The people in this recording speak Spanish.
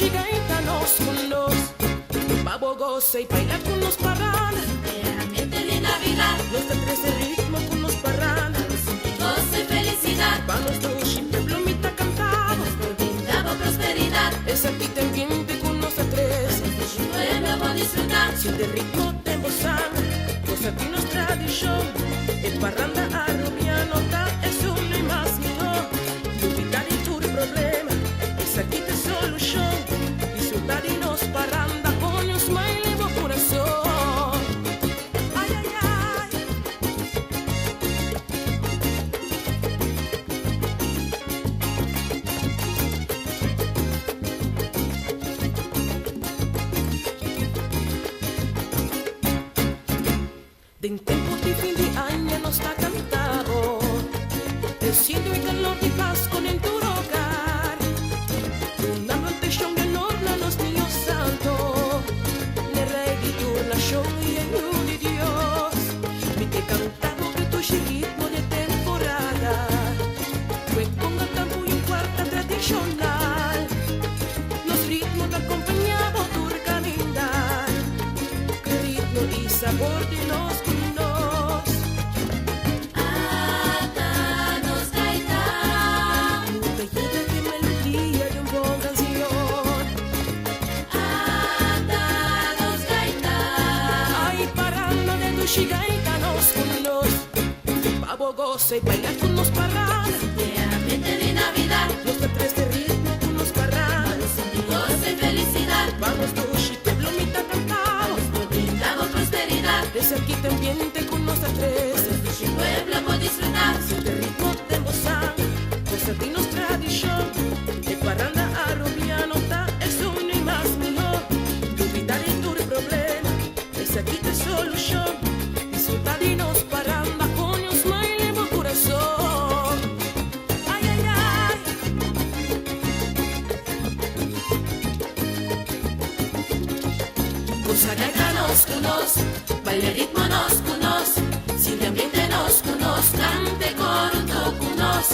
gaitanos con los babo goce y baila con los parrandas. El ambiente de Navidad, Los de 13 ritmo con los parrandas. gozo y felicidad, Pa' nuestro chimpe plumita cantamos. brindamos prosperidad, Es aquí también con los de 13. su pueblo va a disfrutar. Si de ritmo te embozan, pues aquí nos tradición. El parranda arrobiano ta es uno y más mejor. Y evitar y tu problema, es aquí te solución. Disfrutar y nos parranda, con un smile en el corazón. Ay, ay, ay. De en tiempos de fin de año nos está cantado el cielo y calor y paz con el duro hogar. Una protección enorme a los niños santos. Le rey y turna show y el de Dios. Mi te cantado que tu ritmo de temporada. Fue con el campo y un cuarta tradicional. Los ritmos te acompañados tu calendar. Que ritmo y sabor de los cuinos. Atanos gaita, Te ayuda que melodía y un buen canción. atanos gaita, Ay, parando de tu gaitanos con los babo goce y bailar con los parrandas. el ambiente de Navidad, Los de 13 ritmo con los parrandas. gozo y felicidad, Vamos tu chiste blomita cantamos. brindamos prosperidad, Desde aquí te ambiente con los de 13. su pueblo va a disfrutar. Si te ritmo te embozan, pues a ti nos tradición. El parranda arrobiano ta es uno y más mejor. Y evitar el tu problema, es aquí te solución. Disfrutar y nos parranda con un smile en el corazón. Ay, ay, ay. Cosa gaita nos conos, baile ritmo nos conos, si de ambiente nos conos, cante coro tocunos.